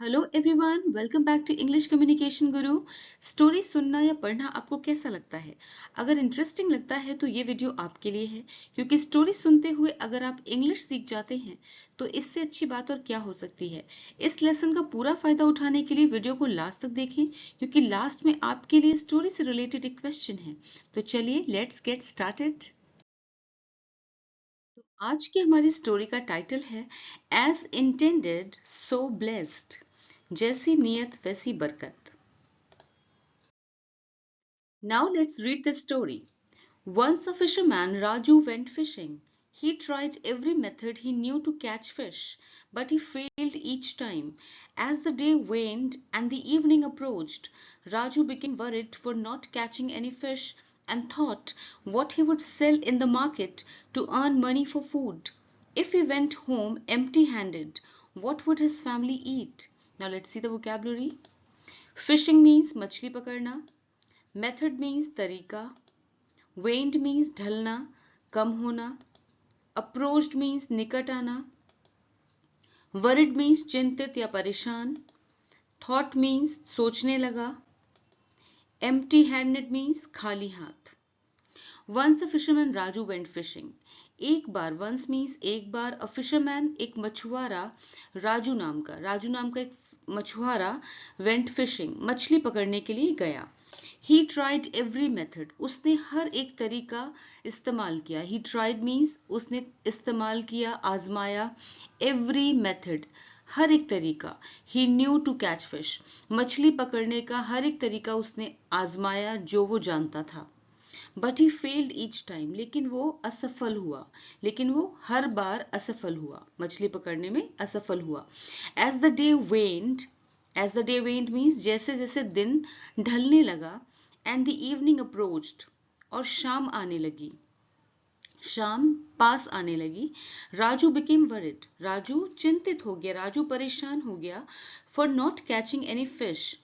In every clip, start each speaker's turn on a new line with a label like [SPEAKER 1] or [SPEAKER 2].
[SPEAKER 1] Hello everyone, welcome back to English communication Guru. Story सुनना या पढ़ना आपको कैसा लगता है? अगर इंटरेस्टिंग लगता है तो ये वीडियो आपके लिए है, क्योंकि स्टोरी सुनते हुए अगर आप इंग्लिश सीख जाते हैं तो इससे अच्छी बात और क्या हो सकती है। इस लेसन का पूरा फायदा उठाने के लिए वीडियो को लास्ट तक देखें, क्योंकि लास्ट में आपके लिए स्टोरी से रिलेटेड एक क्वेश्चन है। तो चलिए लेट्स गेट स्टार्टेड। आज की हमारी स्टोरी का टाइटल है एज इंटेंडेड सो ब्लेस्ड, जैसी नियत वैसी बरकत। Now let's read the story. Once a fisherman, Raju, went fishing. He tried every method he knew to catch fish, but he failed each time. As the day waned and the evening approached, Raju became worried for not catching any fish and thought what he would sell in the market to earn money for food. If he went home empty-handed, what would his family eat? Now let's see the vocabulary. Fishing means मछली पकड़ना. Method means तरीका. Waned means ढलना, कम होना. Approached means निकट आना. Worried means चिंतित या परेशान. Thought means सोचने लगा. Empty handed means खाली हाथ. Once a fisherman Raju went fishing. एक बार, once means एक बार, a fisherman एक मछुआरा, राजू नाम का एक मछुआरा went fishing मछली पकड़ने के लिए गया. He tried every method. उसने हर एक तरीका इस्तेमाल किया. He tried means उसने इस्तेमाल किया, आजमाया. Every method हर एक तरीका. He knew to catch fish. मछली पकड़ने का हर एक तरीका उसने आजमाया जो वो जानता था. But he failed each time. लेकिन वो हर बार असफल हुआ. मछली पकड़ने में असफल हुआ. As the day waned means जैसे जैसे दिन ढलने लगा. And the evening approached, और शाम आने लगी. शाम पास आने लगी. Raju became worried. राजू चिंतित हो गया, राजू परेशान हो गया. For not catching any fish,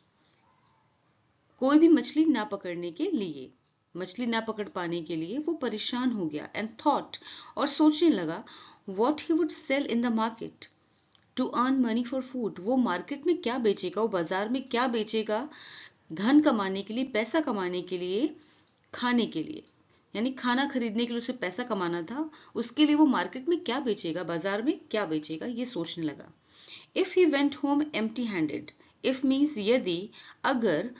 [SPEAKER 1] कोई भी मछली ना पकड़ने के लिए, मछली ना पकड़ पाने के लिए वो परेशान हो गया. And thought, और सोचने लगा, what he would sell in the market to earn money for food. वो मार्केट में क्या बेचेगा, वो बाजार में क्या बेचेगा धन कमाने के लिए, पैसा कमाने के लिए, खाने के लिए, यानी खाना खरीदने के लिए उसे पैसा कमाना था. उसके लिए वो मार्केट में क्या बेचेगा, बाजार में क्या बेचेगा, ये सोचने लगा. If he went home empty handed. If means यदि, अगर.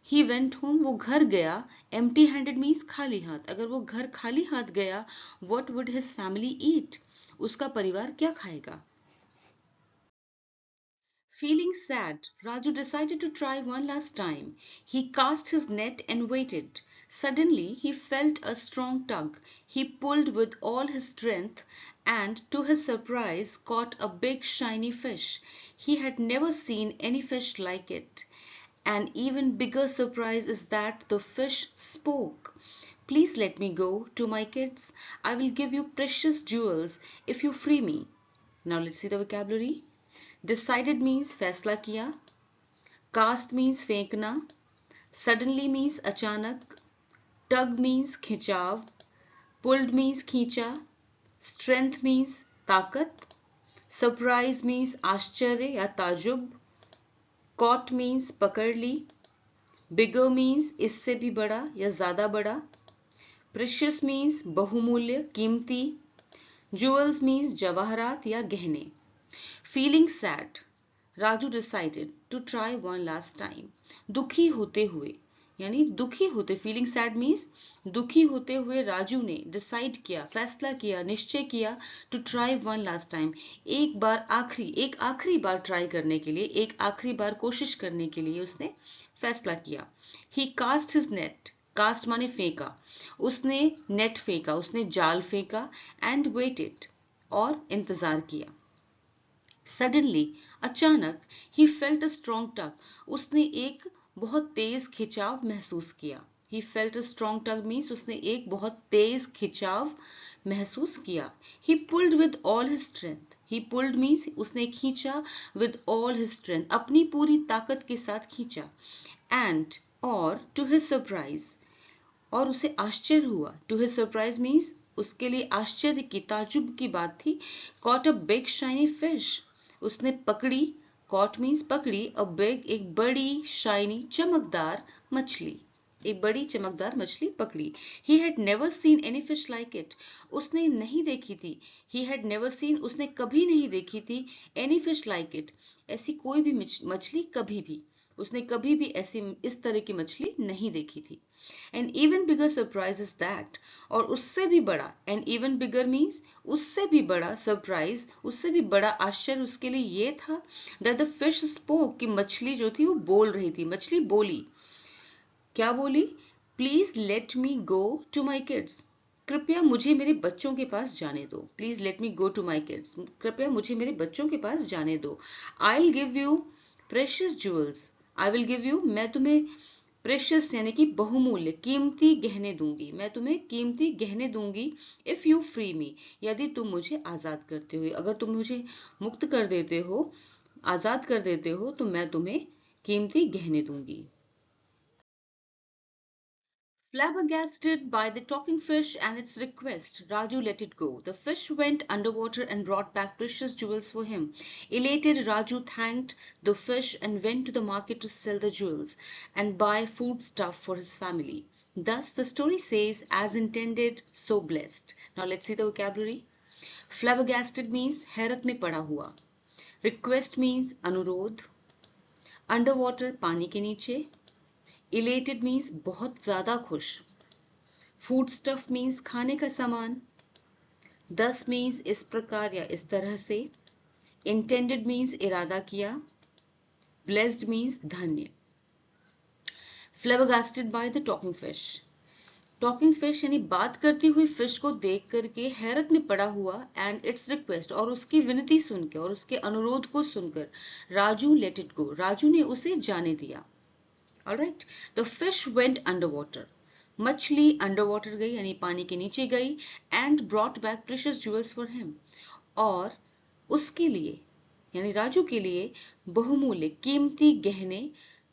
[SPEAKER 1] He went home वो घर गया. Empty handed means खाली हाथ. अगर वो घर खाली हाथ गया, what would his family eat? उसका परिवार क्या खाएगा? Feeling sad, Raju decided to try one last time. He cast his net and waited. Suddenly, he felt a strong tug. He pulled with all his strength and, to his surprise, caught a big shiny fish. He had never seen any fish like it. An even bigger surprise is that the fish spoke. Please let me go to my kids. I will give you precious jewels if you free me. Now let's see the vocabulary. Decided means फैसला किया. Cast means फेंकना. Suddenly means अचानक. Tug means खिंचाव. Pulled means खींचा. Strength means ताकत. Surprise means आश्चर्य या ताजुब. Caught means पकड़ ली. Bigger means इससे भी बड़ा या ज्यादा बड़ा. Precious means बहुमूल्य, कीमती. Jewels means जवाहरात या गहने. Feeling sad, Raju decided to try one last time. दुखी होते हुए, यानी दुखी होते, feeling sad means दुखी होते हुए राजू ने decide किया, फैसला किया, निश्चय किया to try one last time. एक आखिरी बार try करने के लिए, एक आखिरी बार कोशिश करने के लिए उसने फैसला किया. He cast his net. Cast माने फेंका. उसने नेट फेंका, उसने जाल फेंका. And waited, और इंतजार किया. Suddenly, अचानक, he felt a strong tug. उसने एक बहुत तेज खिंचाव महसूस किया. He felt a strong tug means उसने एक बहुत तेज खिंचाव महसूस किया. He pulled with all his strength. He pulled means उसने खींचा with all his strength. अपनी पूरी ताकत के साथ खींचा. And, और, to his surprise, और उसे आश्चर्य हुआ. To his surprise means उसके लिए आश्चर्य की, ताजुब की बात थी. Caught a big shiny fish. उसने पकड़ी, caught means पकड़ी, a big एक बड़ी shiny चमकदार मछली, एक बड़ी चमकदार मछली पकड़ी. He had never seen any fish like it. उसने नहीं देखी थी. He had never seen उसने कभी नहीं देखी थी any fish like it. ऐसी कोई भी मछली कभी भी. उसने कभी भी ऐसी इस तरह की मछली नहीं देखी थी. An even bigger surprise is that. और उससे भी बड़ा, an even bigger means उससे भी बड़ा surprise, उससे भी बड़ा आश्चर्य उसके लिए ये था that the fish spoke कि मछली जो थी वो बोल रही थी. मछली बोली. क्या बोली? Please let me go to my kids. कृपया मुझे मेरे बच्चों के पास जाने दो. Please let me go to my kids. कृपया मुझे मेरे बच्चों के पास जाने दो. I will give you precious jewels. I will give you, मैं तुम्हें प्रेशियस यानी कि बहुमूल्य कीमती गहने दूंगी. मैं तुम्हें कीमती गहने दूंगी. इफ यू फ्री मी, यदि तुम मुझे आजाद करते हो. अगर तुम मुझे मुक्त कर देते हो, आजाद कर देते हो, तो मैं तुम्हें कीमती गहने दूंगी. Flabbergasted by the talking fish and its request, Raju let it go. The fish went underwater and brought back precious jewels for him. Elated, Raju thanked the fish and went to the market to sell the jewels and buy food stuff for his family. Thus, the story says, as intended, so blessed. Now let's see the vocabulary. Flabbergasted means हैरत में पड़ा हुआ. Request means अनुरोध. Underwater पानी के नीचे. Elated means बहुत ज्यादा खुश. Food stuff means खाने का सामान. Thus means इस प्रकार या इस तरह से. Intended means इरादा किया. Blessed means धन्य. Flabbergasted by the talking fish. Talking fish यानी बात करती हुई फिश को देख करके हैरत में पड़ा हुआ and its request और उसकी विनती सुनकर और उसके अनुरोध को सुनकर Raju let it go. Raju ने उसे जाने दिया. Alright, the fish went underwater. मछली underwater गई यानी पानी के नीचे गई and brought back precious jewels for him. और उसके लिए यानी राजू के लिए बहुमूल्य कीमती गहने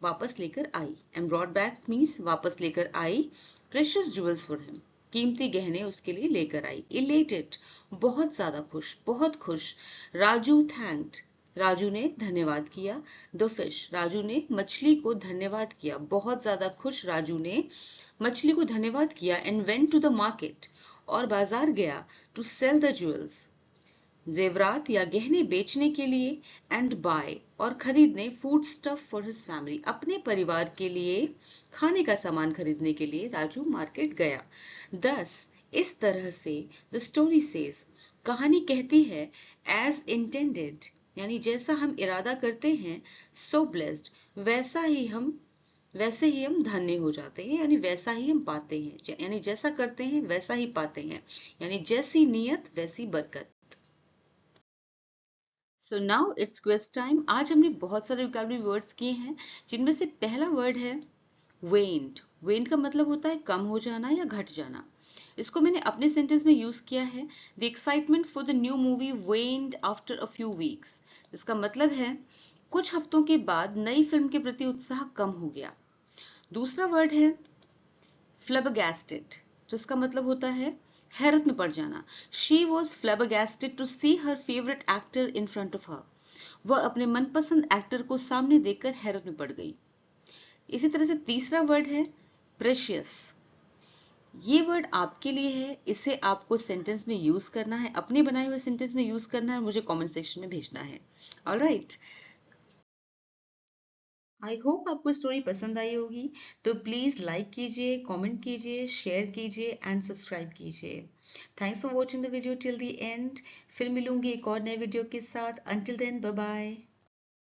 [SPEAKER 1] वापस लेकर आई. And brought back means वापस लेकर आई. Precious jewels for him. कीमती गहने उसके लिए लेकर आई. Elated बहुत ज्यादा खुश, बहुत खुश. राजू thanked राजू ने धन्यवाद किया. द फिश राजू ने मछली को धन्यवाद किया. बहुत ज्यादा खुश राजू ने मछली को धन्यवाद किया. And went to the market और बाजार गया. टू सेल द ज्वेल्स जेवरात या गहने बेचने के लिए. एंड बाय और खरीदने food stuff for his family अपने परिवार के लिए खाने का सामान खरीदने के लिए राजू मार्केट गया. दस इस तरह से द स्टोरी सेज कहानी कहती है एज इंटेंडेड यानी जैसा हम इरादा करते हैं. सो ब्लेस्ड वैसे ही हम धन्य हो जाते हैं यानी वैसा ही हम पाते हैं. यानी जैसा करते हैं वैसा ही पाते हैं यानी जैसी नियत वैसी बरकत. So now it's quiz time. आज हमने बहुत सारे वोकैबुलरी वर्ड्स किए हैं जिनमें से पहला वर्ड है वेन्ड. वेन्ड का मतलब होता है कम हो जाना या घट जाना. इसको मैंने अपने सेंटेंस में यूज किया है. The excitement for the new movie waned after a few weeks. इसका मतलब है कुछ हफ्तों के बाद नई फिल्म के प्रति उत्साह कम हो गया. दूसरा वर्ड है फ्लैबरगैस्टेड जिसका मतलब होता है हैरत में पड़ जाना. She was flabbergasted to see her favourite actor in front of her. वह अपने मनपसंद एक्टर को सामने देखकर हैरत में पड़ गई. इसी तरह से तीसरा वर्ड है प्रेशियस. ये वर्ड आपके लिए है. इसे आपको सेंटेंस में यूज करना है. अपने बनाए हुए सेंटेंस में यूज करना है. मुझे कमेंट सेक्शन में भेजना है. ऑलराइट, आई होप आपको स्टोरी पसंद आई होगी. तो प्लीज लाइक कीजिए, कमेंट कीजिए, शेयर कीजिए एंड सब्सक्राइब कीजिए. Thanks for watching the video till the end. फिर मिलूंगी एक और नए वीडियो के साथ. Until then bye bye.